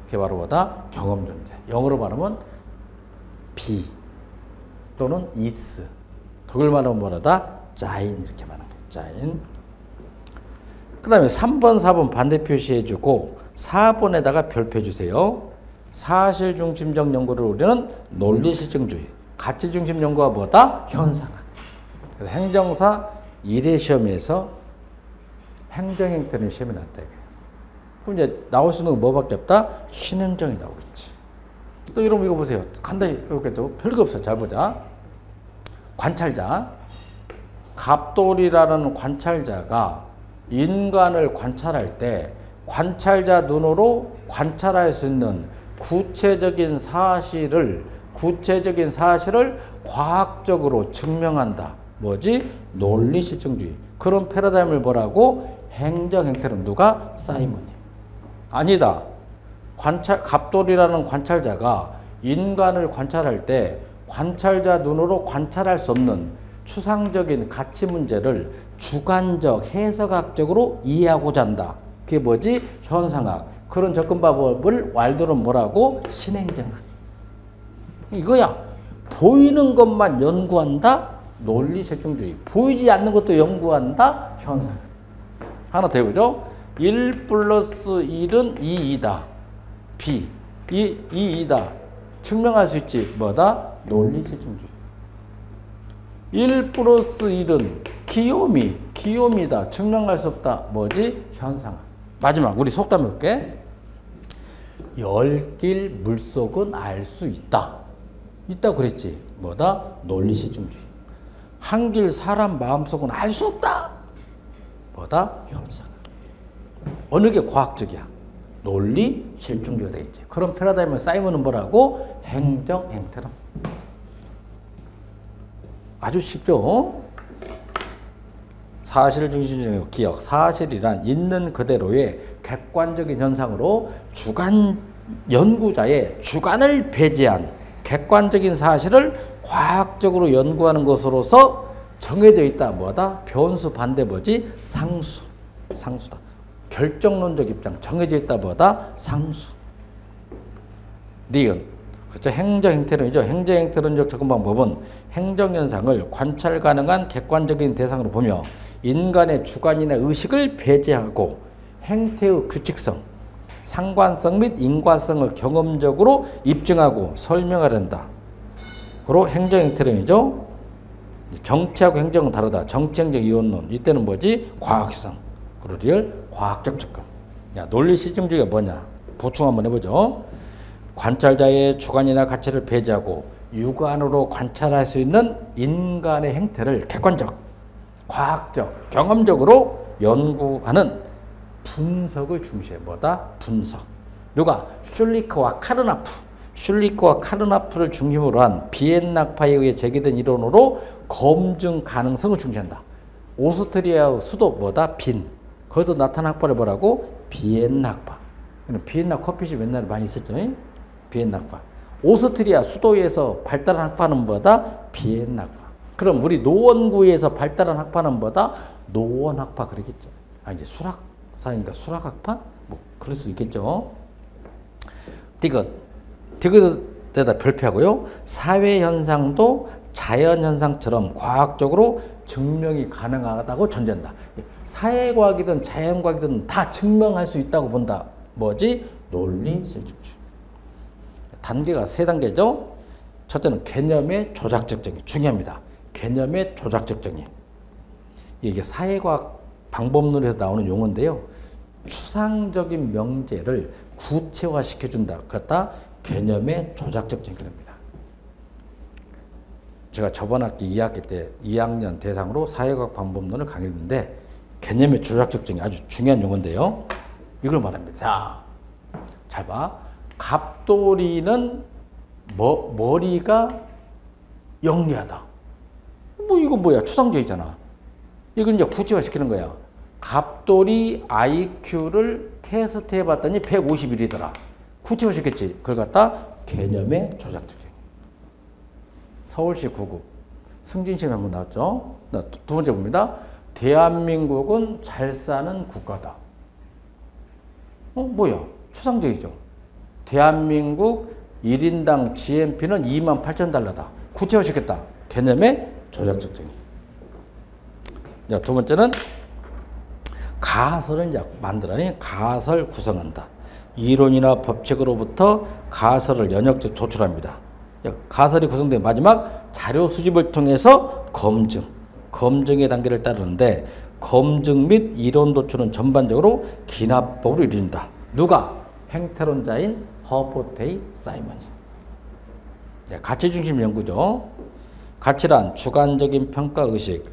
그게 바로 뭐다? 경험 존재. 영어로 말하면 be 또는 is. 독일 말하면 뭐다? sein 이렇게 말하는 거예요. sein. 그 다음에 3번, 4번 반대 표시해주고 4번에다가 별표 해주세요. 사실 중심적 연구를 우리는 논리 실증주의. 가치 중심 연구가 뭐다? 현상학. 그래서 행정사 1회 시험에서 행정행태는 시험에 났다. 그럼 이제 나올 수 있는 건 뭐밖에 없다? 신행정이 나오겠지. 또 여러분 이거 보세요. 간단히 이렇게 또 별거 없어. 잘 보자. 관찰자. 갑돌이라는 관찰자가 인간을 관찰할 때 관찰자 눈으로 관찰할 수 있는 구체적인 사실을 과학적으로 증명한다. 뭐지? 논리 실증주의. 그런 패러다임을 뭐라고? 행정 행태론. 누가? 사이먼이. 아니다. 갑돌이라는 관찰자가 인간을 관찰할 때 관찰자 눈으로 관찰할 수 없는 추상적인 가치 문제를 주관적, 해석학적으로 이해하고자 한다. 그게 뭐지? 현상학. 그런 접근 방법을 왈도는 뭐라고? 신행정학. 이거야. 보이는 것만 연구한다? 논리 실증주의. 보이지 않는 것도 연구한다? 현상학. 하나 더 해보죠. 1 플러스 1은 2이다. B. 2이다. 증명할 수 있지. 뭐다? 논리 실증주의. 1 플러스 1은 기요미다. 증명할 수 없다. 뭐지? 현상학. 마지막 우리 속담 볼게. 열길 물속은 알 수 있다. 있다고 그랬지. 뭐다? 논리 실증주의. 한길 사람 마음속은 알 수 없다. 뭐다? 현상학. 어느 게 과학적이야? 논리 실증주의가 돼 있지. 그런 패러다임을 사이먼은 뭐라고? 행정 행태론. 아주 쉽죠? 사실 중심적 기억. 사실이란 있는 그대로의 객관적인 현상으로 연구자의 주관을 배제한 객관적인 사실을 과학적으로 연구하는 것으로서 정해져 있다. 뭐다? 변수 반대 뭐지? 상수다. 결정론적 입장. 정해져 있다. 뭐다? 상수. 니은. 그렇죠. 행정행태론이죠. 행정행태론적 접근 방법은 행정현상을 관찰 가능한 객관적인 대상으로 보며 인간의 주관이나 의식을 배제하고 행태의 규칙성, 상관성 및 인과성을 경험적으로 입증하고 설명하려한다. 그리고 행정행태론이죠. 정치하고 행정은 다르다. 정치행정 이원론. 이때는 뭐지? 과학성. 그리고 리얼 과학적 접근. 야, 논리 실증주의가 뭐냐? 보충 한번 해보죠. 관찰자의 주관이나 가치를 배제하고 육안으로 관찰할 수 있는 인간의 행태를 객관적, 과학적, 경험적으로 연구하는 분석을 중시해. 뭐다? 분석. 누가? 슐리크와 카르나프를 중심으로 한 비엔낙파에 의해 제기된 이론으로 검증 가능성을 중시한다. 오스트리아의 수도 뭐다? 빈. 거기서 나타난 학파를 뭐라고? 비엔낙파. 비엔나 커피숍 옛날에 많이 있었죠. 비엔낙파. 오스트리아 수도에서 발달한 학파는 뭐다? 비엔낙파. 그럼 우리 노원구에서 발달한 학파는 뭐다? 노원학파 그러겠죠. 이제 수락사니까 수락학파? 뭐 그럴 수 있겠죠. 디귿에다 별표하고요. 사회현상도 자연현상처럼 과학적으로 증명이 가능하다고 전제한다. 사회과학이든 자연과학이든 다 증명할 수 있다고 본다. 뭐지? 논리 실증주의. 단계가 3단계죠. 첫째는 개념의 조작적 정의. 중요합니다. 개념의 조작적 정의. 이게 사회과학 방법론에서 나오는 용어인데요. 추상적인 명제를 구체화시켜준다. 그것다 개념의 조작적 정의입니다. 제가 저번 학기 2학기 때 2학년 대상으로 사회과학 방법론을 강의했는데 개념의 조작적 정의 아주 중요한 용어인데요. 이걸 말합니다. 자, 잘 봐. 갑돌이는 머리가 영리하다. 뭐 이거 뭐야? 추상적이잖아. 이걸 이제 구체화시키는 거야. 갑돌이 IQ를 테스트해 봤더니 151이더라. 구체화시켰지. 그걸 갖다 개념의 조작적 정의. 서울시 9급 승진시험에 한번 나왔죠. 두 번째 봅니다. 대한민국은 잘 사는 국가다. 뭐야? 추상적이죠. 대한민국 1인당 GNP는 28,000달러다. 구체화시켰다. 개념의 조작적 정의. 두 번째는 가설을 이제 만들어요. 가설 구성한다. 이론이나 법칙으로부터 가설을 연역적 조출합니다. 가설이 구성된 마지막 자료 수집을 통해서 검증의 단계를 따르는데 검증 및 이론 도출은 전반적으로 기납법으로 이루어진다. 누가? 행태론자인 허포테이 사이먼이. 가치 중심 연구죠. 가치란 주관적인 평가의식,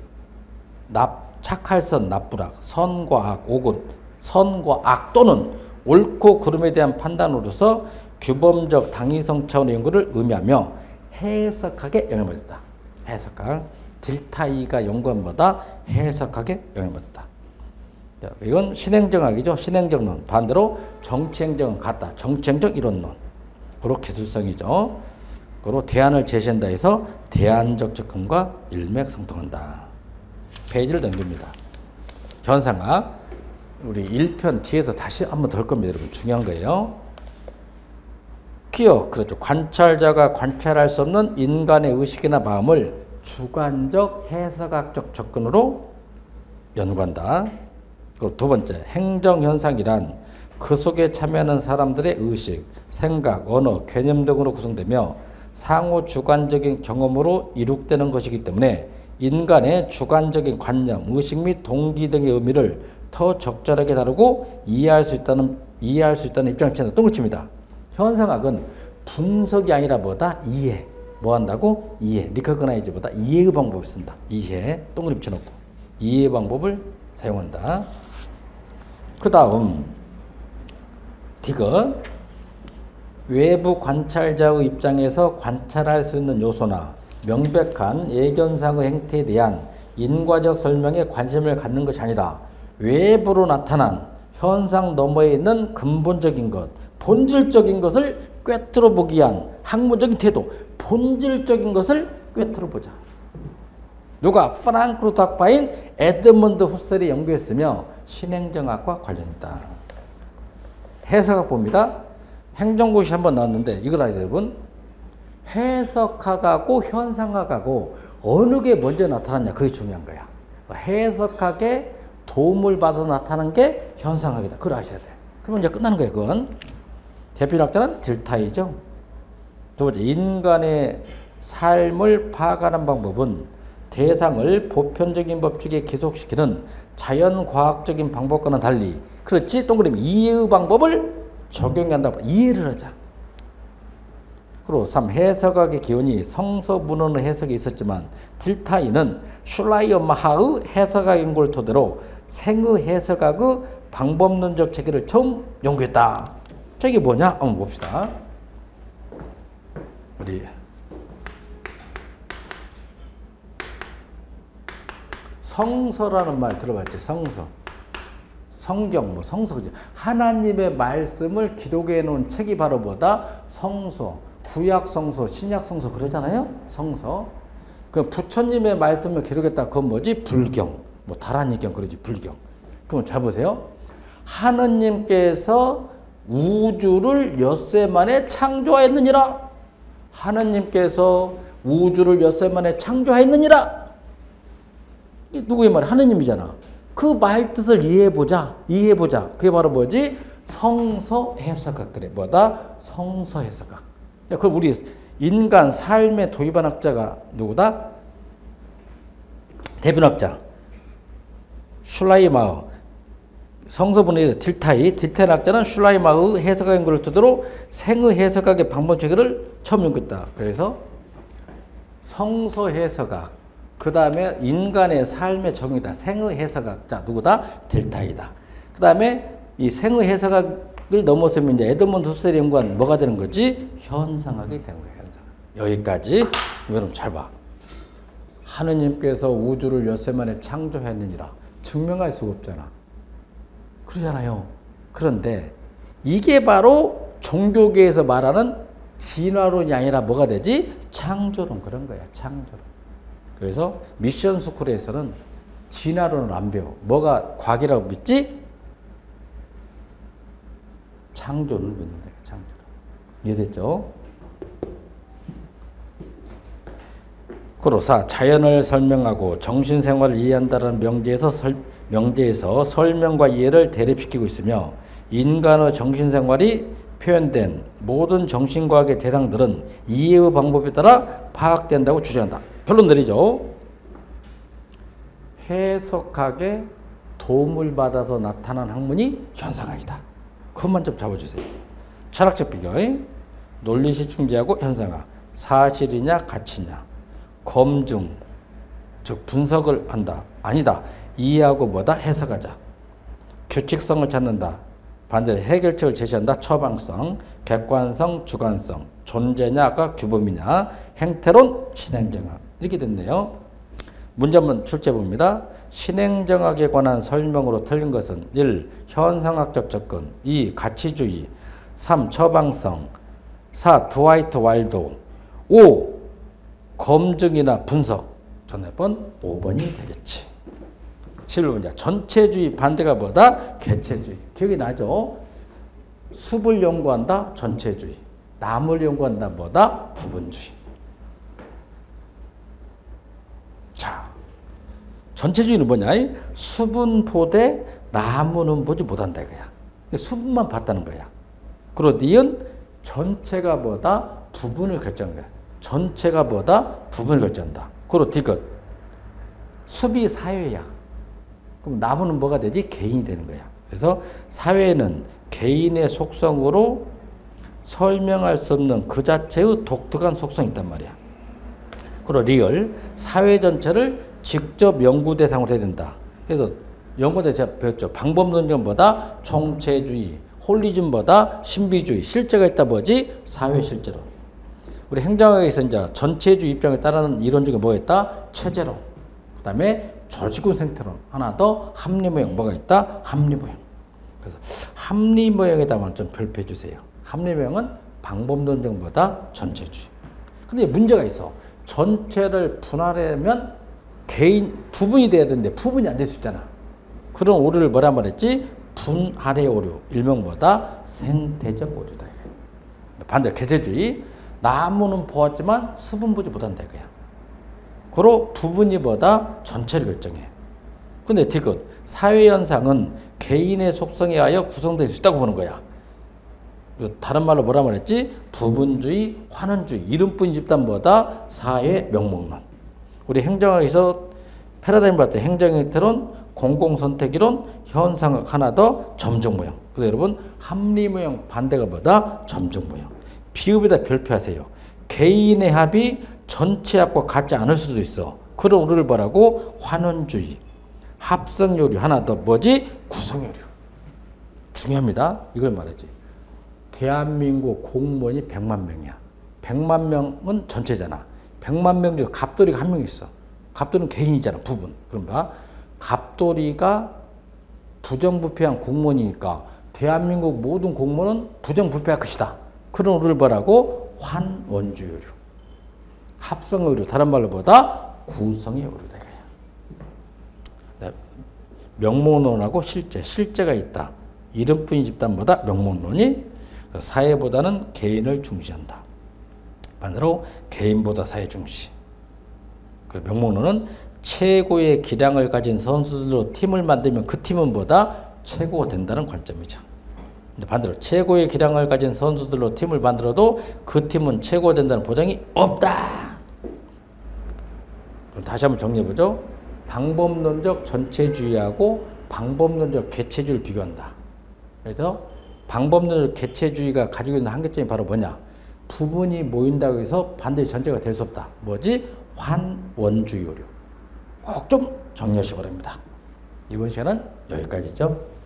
착할선, 나쁘락, 선과 악, 옥은 선과 악 또는 옳고 그름에 대한 판단으로서 규범적 당위성 차원의 연구를 의미하며 해석학에 영향을 받았다. 해석학. 딜타이가 연구한 보다 해석학에 영향을 받았다. 이건 신행정학이죠. 신행정론. 반대로 정치행정은 같다. 정치행정 이론론. 그리고 기술성이죠. 그리고 대안을 제시한다 해서 대안적 접근과 일맥상통한다. 페이지를 넘깁니다. 현상학. 우리 1편 뒤에서 다시 한번 더 할 겁니다. 여러분 중요한 거예요. 기억. 그렇죠. 관찰자가 관찰할 수 없는 인간의 의식이나 마음을 주관적 해석학적 접근으로 연구한다. 그리고 두 번째, 행정현상이란 그 속에 참여하는 사람들의 의식, 생각, 언어, 개념 등으로 구성되며 상호 주관적인 경험으로 이룩되는 것이기 때문에 인간의 주관적인 관념, 의식 및 동기 등의 의미를 더 적절하게 다루고 이해할 수 있다는 입장을 친다. 동그칩니다. 현상학은 분석이 아니라 뭐다? 이해. 뭐 한다고? 이해. 리커그나이즈보다 이해의 방법을 쓴다. 이해. 동그라미 쳐놓고. 이해 방법을 사용한다. 그 다음 디귿. 외부 관찰자의 입장에서 관찰할 수 있는 요소나 명백한 예견상의 행태에 대한 인과적 설명에 관심을 갖는 것이 아니라 외부로 나타난 현상 너머에 있는 근본적인 것, 본질적인 것을 꿰뚫어 보기 위한 학문적인 태도, 본질적인 것을 꿰뚫어 보자. 누가? 프랑크푸르트 학파인 에드먼드 후셀이 연구했으며 신행정학과 관련이 있다. 해석학 봅니다. 행정고시 한번 나왔는데 이걸 아세요, 여러분? 해석학하고 현상학하고 어느 게 먼저 나타났냐, 그게 중요한 거야. 해석학에 도움을 받아서 나타나는 게 현상학이다. 그걸 아셔야 돼. 그러면 이제 끝나는 거예요, 그건. 대표학자는 딜타이죠. 두 번째, 인간의 삶을 파악하는 방법은 대상을 보편적인 법칙에 기속시키는 자연과학적인 방법과는 달리, 그렇지? 동그라미 이해의 방법을 적용한다. 이해를 하자. 그리고 3. 해석학의 기원이 성서 문헌의 해석이 있었지만 딜타이는 슐라이어마하의 해석학 연구를 토대로 생의 해석학의 방법론적 체계를 처음 연구했다. 저게 뭐냐? 한번 봅시다. 우리 성서라는 말 들어봤지? 성서. 성경, 뭐 성서지. 하나님의 말씀을 기록해 놓은 책이 바로 뭐다? 성서. 구약 성서, 신약 성서 그러잖아요. 성서. 그 부처님의 말씀을 기록했다. 그건 뭐지? 불경. 뭐 다란이경 그러지. 불경. 그럼 잘 보세요. 하느님께서 우주를 엿새 만에 창조하였느니라. 하느님께서 우주를 엿새 만에 창조하였느니라. 이게 누구의 말이야? 하느님이잖아. 그 말 뜻을 이해해보자. 이해해보자. 그게 바로 뭐지? 성서해석학. 그래. 뭐다? 성서해석학. 그럼 우리 인간 삶에 도입한 학자가 누구다? 대변학자 슐라이마흐. 성서분의 딜타이 학자는 슐라이마흐 해석학 연구를 토대로 생의 해석학의 방법 체계를 처음 연구했다. 그래서 성서해석학, 그 다음에 인간의 삶의 적용이다. 생의 해석학자 누구다? 딜타이다. 그 다음에 이 생의 해석학을 넘어서면 이제 에드먼드 후셀이 연구한 뭐가 되는 거지? 현상학이 되는 거야. 현상학. 여기까지. 여러분 잘 봐. 하느님께서 우주를 엿새 만에 창조했느니라. 증명할 수가 없잖아. 그러잖아요. 그런데 이게 바로 종교계에서 말하는 진화론이 아니라 뭐가 되지? 창조론. 그런 거야. 창조론. 그래서 미션 스쿨에서는 진화론을 안 배워. 뭐가 과학이라고 믿지? 창조론을 믿는 거야. 창조론. 이해됐죠? 그로사 자연을 설명하고 정신생활을 이해한다는 명제에서 설명과 이해를 대립시키고 있으며 인간의 정신생활이 표현된 모든 정신과학의 대상들은 이해의 방법에 따라 파악된다고 주장한다. 결론 내리죠. 해석학에 도움을 받아서 나타난 학문이 현상학이다. 그것만 좀 잡아주세요. 철학적 비교, 논리시중지하고 현상학, 사실이냐 가치냐, 검증, 즉 분석을 한다. 아니다. 이해하고 뭐다? 해석하자. 규칙성을 찾는다. 반대로 해결책을 제시한다. 처방성, 객관성, 주관성, 존재냐가 규범이냐, 행태론, 신행정학. 이렇게 됐네요. 문제 한번 출제 봅니다. 신행정학에 관한 설명으로 틀린 것은 1. 현상학적 접근, 2. 가치주의, 3. 처방성, 4. 드와이트 와일드, 5. 검증이나 분석. 전에 번 5번이 되겠지. 11번째 전체주의 반대가 뭐다? 개체주의. 기억이 나죠? 숲을 연구한다? 전체주의. 나무를 연구한다? 뭐다? 부분주의. 자, 전체주의는 뭐냐? 숲은 보되 나무는 보지 못한다 이거야. 숲만 봤다는 거야. 그리고 니은 전체가 뭐다? 부분을 결정한 거야. 전체가 뭐다? 부분을 결정한다. 그리고 디귿 숲이 사회야. 그럼 나무는 뭐가 되지? 개인이 되는 거야. 그래서 사회는 개인의 속성으로 설명할 수 없는 그 자체의 독특한 속성이 있단 말이야. 그리고 리얼 사회 전체를 직접 연구 대상으로 해야 된다. 그래서 연구대 제가 배웠죠. 방법론적보다 총체주의, 홀리즘보다 신비주의, 실제가 있다 뭐지? 사회 실제론. 우리 행정학에서 이제 전체주의 입장에 따르는 이론 중에 뭐였다? 체제론. 그 다음에 조직군 생태론. 하나 더 합리모형. 뭐가 있다? 합리모형. 그래서 합리모형에다만 좀 별표해 주세요. 합리모형은 방법론적보다 전체주의. 근데 문제가 있어. 전체를 분할하면 개인 부분이 돼야 되는데 부분이 안 될 수 있잖아. 그런 오류를 뭐라 말했지? 분할의 오류. 일명보다 생태적 오류다. 반대로 개체주의. 나무는 보았지만 숲은 보지 못한다 이거야. 그로 부분이 보다 전체를 결정해. 근데 디귿 사회현상은 개인의 속성에 의하여 구성될 수 있다고 보는 거야. 다른 말로 뭐라 말했지? 부분주의, 환원주의, 이름뿐인 집단보다 사회 명목론. 우리 행정학에서 패러다임 봤던 행정형태론, 공공선택이론, 현상학 하나 더 점정모형. 그래서 여러분 합리모형 반대가 뭐다? 점정모형. 비읍에다 별표하세요. 개인의 합이 전체 합과 같지 않을 수도 있어. 그런 오류를 뭐라고? 환원주의. 합성요류 하나 더 뭐지? 구성요류. 중요합니다. 이걸 말하지. 대한민국 공무원이 100만 명이야. 100만 명은 전체잖아. 100만 명 중에 갑돌이가 한 명 있어. 갑돌이는 개인이잖아. 부분. 그럼 봐. 갑돌이가 부정부패한 공무원이니까 대한민국 모든 공무원은 부정부패할 것이다. 그런 오류를 뭐라고? 환원주의류. 합성의류. 다른 말로 보다 구성이 오르다. 명목론하고 실제가 있다. 이름뿐인 집단보다 명목론이 사회보다는 개인을 중시한다. 반대로 개인보다 사회 중시. 그 명목론은 최고의 기량을 가진 선수들로 팀을 만들면 그 팀은 보다 최고가 된다는 관점이죠. 근데 반대로 최고의 기량을 가진 선수들로 팀을 만들어도 그 팀은 최고가 된다는 보장이 없다. 그럼 다시 한번 정리해보죠. 방법론적 전체주의하고 방법론적 개체주의를 비교한다. 그래서 방법론적 개체주의가 가지고 있는 한계점이 바로 뭐냐? 부분이 모인다고 해서 반드시 전체가 될 수 없다. 뭐지? 환원주의 오류. 꼭 좀 정리하시기 바랍니다. 이번 시간은 여기까지죠.